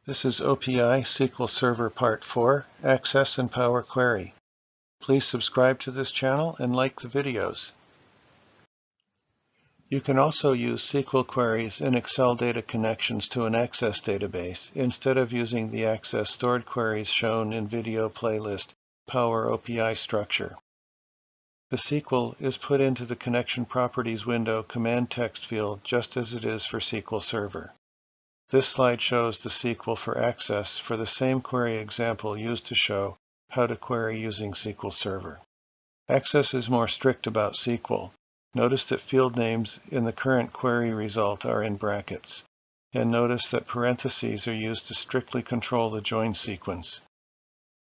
This is OPI SQL Server Part 4, Access and PowerQuery. Please subscribe to this channel and like the videos. You can also use SQL queries in Excel data connections to an Access database instead of using the Access stored queries shown in video playlist PowerOpI structure. The SQL is put into the Connection Properties window command text field just as it is for SQL Server. This slide shows the SQL for Access for the same query example used to show how to query using SQL Server. Access is more strict about SQL. Notice that field names in the current query result are in brackets. And notice that parentheses are used to strictly control the join sequence.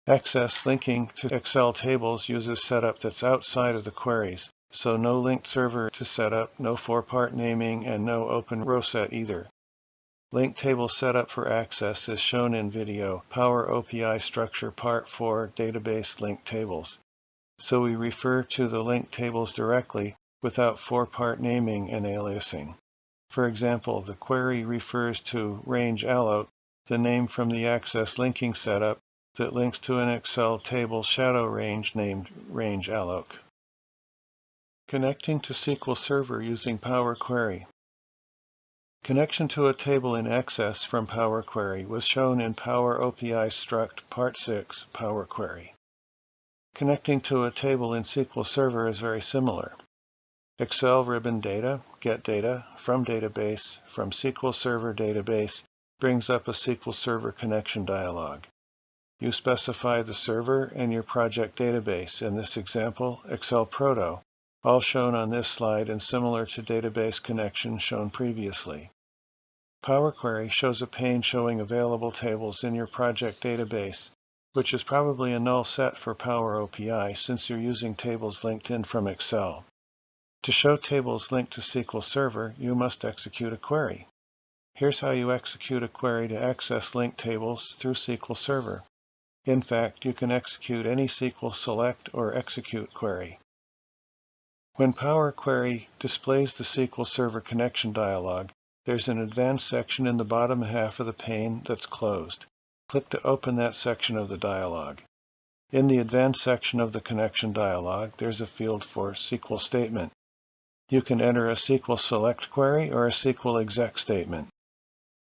Access linking to Excel tables uses setup that's outside of the queries, so no linked server to setup, no four-part naming, and no open row set either. Link table setup for Access is shown in video PowerOpI Structure Part 4 Database Link Tables. So we refer to the link tables directly without four-part naming and aliasing. For example, the query refers to range alloc, the name from the Access linking setup that links to an Excel table shadow range named range alloc. Connecting to SQL Server using PowerQuery. Connection to a table in Access from PowerQuery was shown in PowerOpI Struct Part 6 PowerQuery. Connecting to a table in SQL Server is very similar. Excel ribbon data, get data, from database, from SQL Server database brings up a SQL Server connection dialog. You specify the server and your project database, in this example, Excel Proto, all shown on this slide and similar to database connection shown previously. PowerQuery shows a pane showing available tables in your project database, which is probably a null set for PowerOpI since you're using tables linked in from Excel. To show tables linked to SQL Server, you must execute a query. Here's how you execute a query to access linked tables through SQL Server. In fact, you can execute any SQL select or execute query. When PowerQuery displays the SQL Server connection dialog, there's an advanced section in the bottom half of the pane that's closed. Click to open that section of the dialog. In the advanced section of the connection dialog, there's a field for SQL statement. You can enter a SQL select query or a SQL exec statement.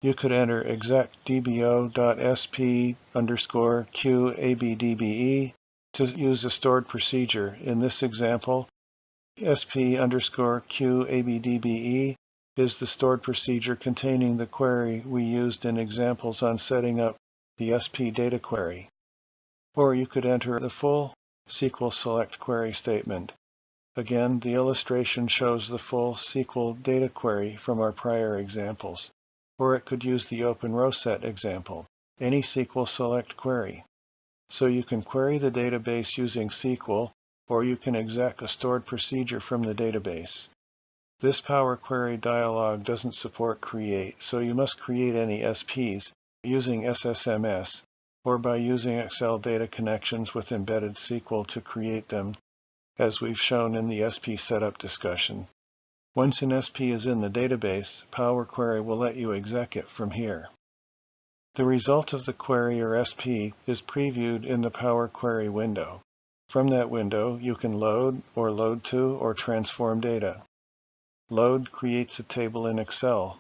You could enter exec dbo.sp_q_abdbe to use a stored procedure. In this example, sp_q_abdbe is the stored procedure containing the query we used in examples on setting up the SP data query. Or you could enter the full SQL select query statement. Again, the illustration shows the full SQL data query from our prior examples. Or it could use the open row set example, any SQL select query. So you can query the database using SQL, or you can exec a stored procedure from the database. This PowerQuery dialog doesn't support create, so you must create any SPs using SSMS, or by using Excel data connections with embedded SQL to create them, as we've shown in the SP setup discussion. Once an SP is in the database, PowerQuery will let you exec it from here. The result of the query or SP is previewed in the PowerQuery window. From that window, you can load to or transform data. Load creates a table in Excel.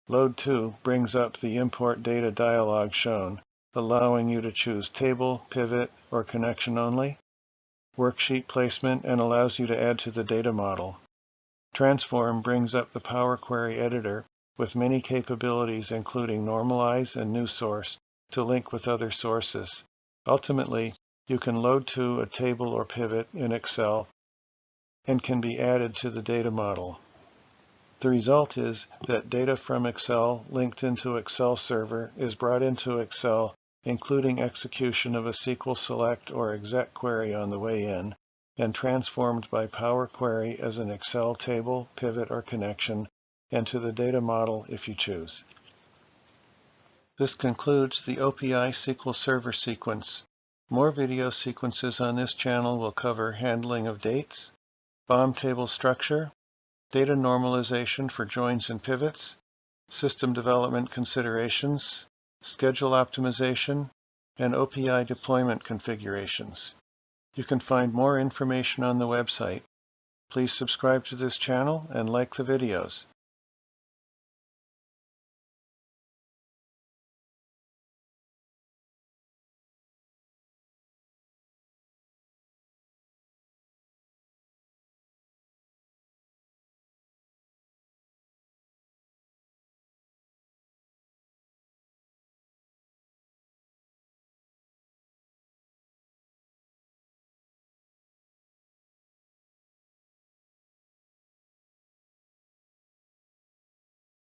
Load to brings up the import data dialog shown, allowing you to choose table, pivot, or connection only, worksheet placement, and allows you to add to the data model. Transform brings up the PowerQuery editor with many capabilities including normalize and new source to link with other sources. Ultimately, you can load to a table or pivot in Excel and can be added to the data model. The result is that data from Excel linked into Excel Server is brought into Excel, including execution of a SQL select or exec query on the way in, and transformed by PowerQuery as an Excel table, pivot, or connection, and to the data model if you choose. This concludes the OPI SQL Server sequence. More video sequences on this channel will cover handling of dates, BOM table structure, data normalization for joins and pivots, system development considerations, schedule optimization, and OPI deployment configurations. You can find more information on the website. Please subscribe to this channel and like the videos.